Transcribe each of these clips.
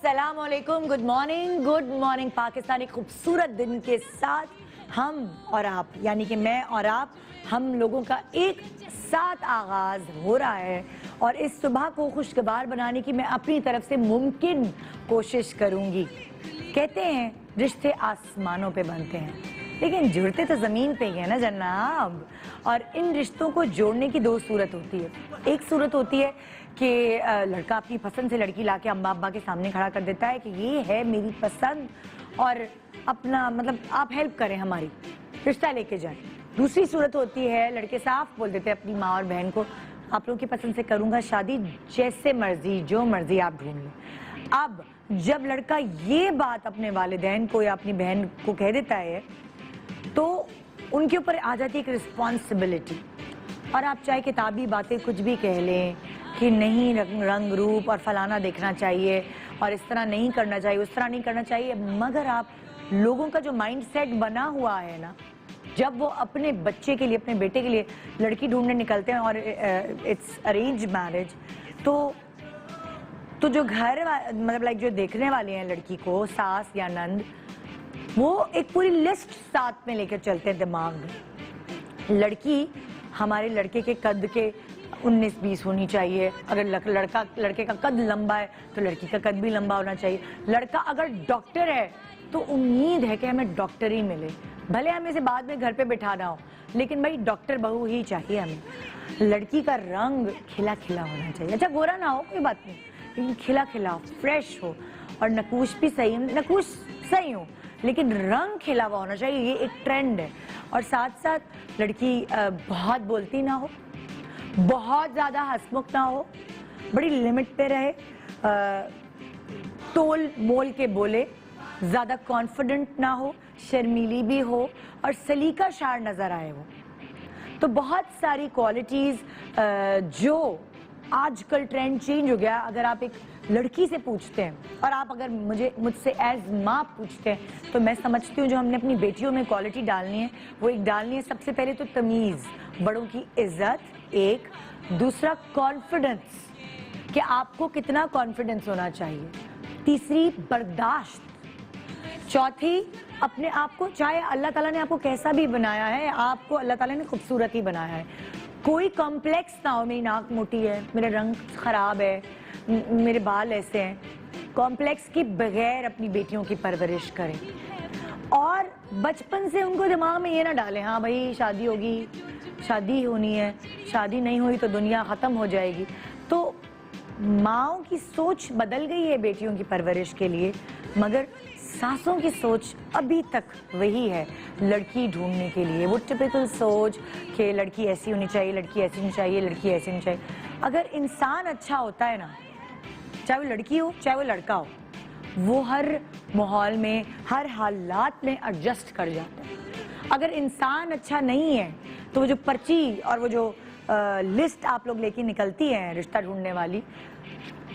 अस्सलाम वालेकुम, good morning Pakistani खूबसूरत दिन के साथ हम और आप यानी कि मैं और आप हम लोगों का एक साथ आगाज हो रहा है और इस सुबह को खुशगवार बनाने की मैं अपनी तरफ से मुमकिन कोशिश करूंगी। कहते हैं रिश्ते आसमानों पे बनते हैं लेकिन जुड़ते तो ज़मीन पे ही है ना जनाब। और इन रिश्तों को जोड़ने की दो सूरत होती है। एक सूरत होती है कि लड़का अपनी पसंद से लड़की लाके अम्मा अब्बा के सामने खड़ा कर देता है कि ये है मेरी पसंद और अपना मतलब आप हेल्प करें, हमारी रिश्ता लेके जाएं। दूसरी सूरत होती है लड़के साफ बोल देते हैं अपनी माँ और बहन को, आप लोगों की पसंद से करूँगा शादी, जैसे मर्जी जो मर्जी आप ढूंढ लें। अब जब लड़का ये बात अपने वालिदैन को या अपनी बहन को कह देता है तो उनके ऊपर आ जाती है एक रिस्पॉन्सिबिलिटी। और आप चाहे किताबी बातें कुछ भी कह लें कि नहीं रंग रूप और फलाना देखना चाहिए और इस तरह नहीं करना चाहिए, उस तरह नहीं करना चाहिए, मगर आप लोगों का जो माइंड सेट बना हुआ है ना, जब वो अपने बच्चे के लिए अपने बेटे के लिए लड़की ढूंढने निकलते हैं और इट्स अरेंज मैरिज, तो जो घर मतलब लाइक जो देखने वाले हैं लड़की को, सास या नंद, वो एक पूरी लिस्ट साथ में लेकर चलते हैं दिमाग में। लड़की हमारे लड़के के कद के 19-20 होनी चाहिए, अगर लड़के का कद लंबा है तो लड़की का कद भी लंबा होना चाहिए। लड़का अगर डॉक्टर है तो उम्मीद है कि हमें डॉक्टर ही मिले, भले हमें इसे बाद में घर पे बिठाना हो, लेकिन भाई डॉक्टर बहू ही चाहिए हमें। लड़की का रंग खिला खिला होना चाहिए, अच्छा गोरा ना हो कोई बात नहीं, लेकिन खिला खिला फ्रेश हो और नकूश भी सही, नकूश सही हो लेकिन रंग खिला हुआ होना चाहिए, ये एक ट्रेंड है। और साथ साथ लड़की बहुत बोलती ना हो, बहुत ज़्यादा हंसमुख ना हो, बड़ी लिमिट पे रहे, तोल मोल के बोले, ज़्यादा कॉन्फिडेंट ना हो, शर्मीली भी हो और सलीका शार नज़र आए वो। तो बहुत सारी क्वालिटीज़ जो आजकल ट्रेंड चेंज हो गया। अगर आप एक लड़की से पूछते हैं और आप अगर मुझसे एज माँ पूछते हैं तो मैं समझती हूँ जो हमने अपनी बेटियों में क्वालिटी डालनी है वो एक डालनी है सबसे पहले तो तमीज़, बड़ों की इज्जत, एक दूसरा कॉन्फिडेंस कि आपको कितना कॉन्फिडेंस होना चाहिए, तीसरी बर्दाश्त, चौथी अपने आप को, चाहे अल्लाह ताला ने आपको कैसा भी बनाया है, आपको अल्लाह ताला ने खूबसूरत ही बनाया है, कोई कॉम्प्लेक्स ना हो, मेरी नाक मोटी है, मेरा रंग ख़राब है, मेरे बाल ऐसे हैं, कॉम्प्लेक्स के बगैर अपनी बेटियों की परवरिश करें। और बचपन से उनको दिमाग में ये ना डालें हाँ भाई शादी होगी, शादी होनी है, शादी नहीं हुई तो दुनिया ख़त्म हो जाएगी। तो माँओं की सोच बदल गई है बेटियों की परवरिश के लिए, मगर सासों की सोच अभी तक वही है लड़की ढूंढने के लिए। वो टिपिकल सोच कि लड़की ऐसी होनी चाहिए, लड़की ऐसी होनी चाहिए, लड़की ऐसी होनी चाहिए। अगर इंसान अच्छा होता है ना, चाहे वो लड़की हो चाहे वो लड़का हो, वो हर माहौल में हर हालात में एडजस्ट कर जाता है। अगर इंसान अच्छा नहीं है तो वो जो पर्ची और वो जो लिस्ट आप लोग लेके निकलती हैं रिश्ता ढूंढने वाली,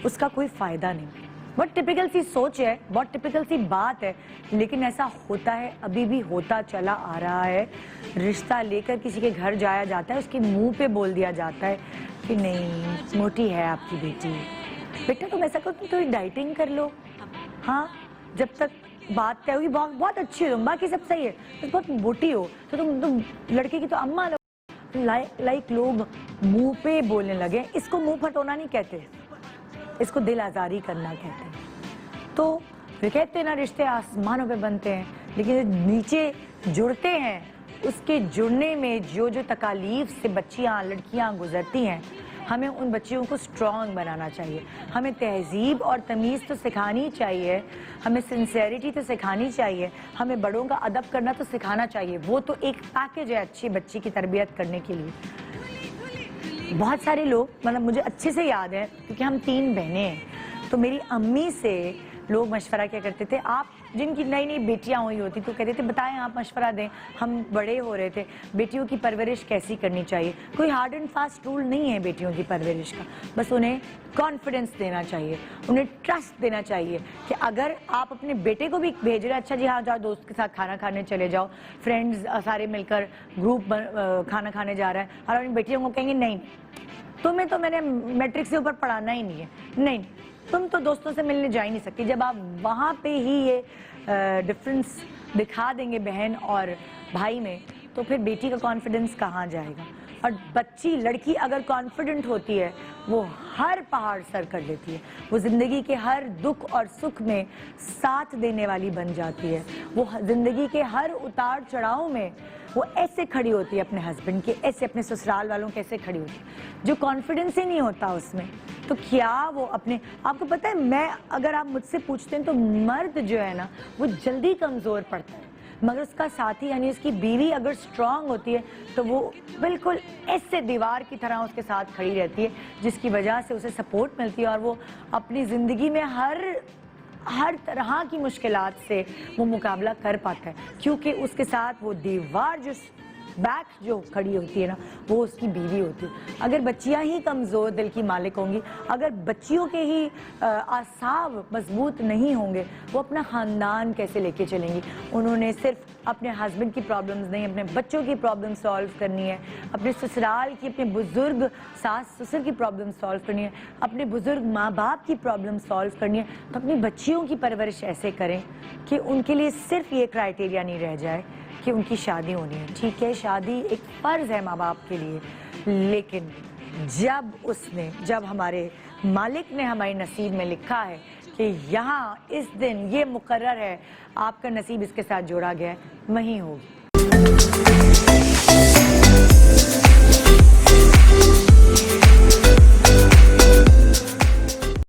उसका कोई फ़ायदा नहीं। बहुत टिपिकल सी सोच है, बहुत टिपिकल सी बात है, लेकिन ऐसा होता है, अभी भी होता चला आ रहा है। रिश्ता लेकर किसी के घर जाया जाता है, उसके मुंह पे बोल दिया जाता है कि नहीं मोटी है आपकी बेटी, बेटा तुम ऐसा करो तुम थोड़ी डाइटिंग कर लो, हाँ जब तक बात तय हुई बहुत अच्छी हो, बाकी सब सही है, तो बहुत मोटी हो तो तुम लड़के की तो अम्मा लाइक लोग मुंह पे बोलने लगे। इसको मुंह फटोना नहीं कहते, इसको दिल आज़ारी करना कहते हैं। तो वे कहते हैं ना रिश्ते आसमानों पे बनते हैं, लेकिन नीचे जुड़ते हैं, उसके जुड़ने में जो जो तकालीफ से बच्चियाँ लड़कियाँ गुजरती हैं, हमें उन बच्चियों को स्ट्रॉन्ग बनाना चाहिए। हमें तहजीब और तमीज़ तो सिखानी चाहिए, हमें सिंसेरिटी तो सिखानी चाहिए, हमें बड़ों का अदब करना तो सिखाना चाहिए। वो तो एक पैकेज है अच्छी बच्ची की तरबियत करने के लिए। बहुत सारे लोग, मतलब मुझे अच्छे से याद है क्योंकि हम 3 बहनें हैं, तो मेरी अम्मी से लोग मशवरा क्या करते थे, आप जिनकी नई नई बेटियां हुई होती तो कहते थे बताएं आप मशवरा दें, हम बड़े हो रहे थे, बेटियों की परवरिश कैसी करनी चाहिए। कोई हार्ड एंड फास्ट रूल नहीं है बेटियों की परवरिश का, बस उन्हें कॉन्फिडेंस देना चाहिए, उन्हें ट्रस्ट देना चाहिए कि अगर आप अपने बेटे को भी भेज रहे हैं, अच्छा जी हाँ जाओ दोस्त के साथ खाना खाने चले जाओ, फ्रेंड्स सारे मिलकर ग्रुप खाना खाने जा रहा है, और अपनी बेटियों को कहेंगे नहीं तुम्हें तो मैंने मैट्रिक से ऊपर पढ़ाना ही नहीं है, नहीं तुम तो दोस्तों से मिलने जा ही नहीं सकती। जब आप वहाँ पे ही ये डिफरेंस दिखा देंगे बहन और भाई में, तो फिर बेटी का कॉन्फिडेंस कहाँ जाएगा। और बच्ची लड़की अगर कॉन्फिडेंट होती है, वो हर पहाड़ सर कर लेती है, वो ज़िंदगी के हर दुख और सुख में साथ देने वाली बन जाती है, वो ज़िंदगी के हर उतार चढ़ाव में वो ऐसे खड़ी होती है अपने हस्बैंड के, ऐसे अपने ससुराल वालों के ऐसे खड़ी होती है। जो कॉन्फिडेंस ही नहीं होता उसमें, तो क्या वो अपने आपको पता है, मैं अगर आप मुझसे पूछते हैं तो मर्द जो है ना वो जल्दी कमज़ोर पड़ता है, मगर उसका साथी यानी उसकी बीवी अगर स्ट्रांग होती है तो वो बिल्कुल ऐसे दीवार की तरह उसके साथ खड़ी रहती है, जिसकी वजह से उसे सपोर्ट मिलती है और वो अपनी ज़िंदगी में हर तरह की मुश्किलात से वो मुकाबला कर पाता है, क्योंकि उसके साथ वो दीवार जो बैक जो खड़ी होती है ना, वो उसकी बीवी होती है। अगर बच्चियां ही कमज़ोर दिल की मालिक होंगी, अगर बच्चियों के ही आसाब मजबूत नहीं होंगे, वो अपना ख़ानदान कैसे लेके चलेंगी। उन्होंने सिर्फ अपने हस्बैंड की प्रॉब्लम्स नहीं, अपने बच्चों की प्रॉब्लम सॉल्व करनी है, अपने ससुराल की, अपने बुज़ुर्ग सास ससुर की प्रॉब्लम सॉल्व करनी है, अपने बुज़ुर्ग माँ बाप की प्रॉब्लम सॉल्व करनी है। तो अपनी बच्चियों की परवरिश ऐसे करें कि उनके लिए सिर्फ ये क्राइटेरिया नहीं रह जाए कि उनकी शादी होनी है। ठीक है, शादी एक फ़र्ज़ है माँ बाप के लिए, लेकिन जब हमारे मालिक ने हमारे नसीब में लिखा है कि यहाँ इस दिन ये मुकर्रर है, आपका नसीब इसके साथ जोड़ा गया है, वहीं होगी।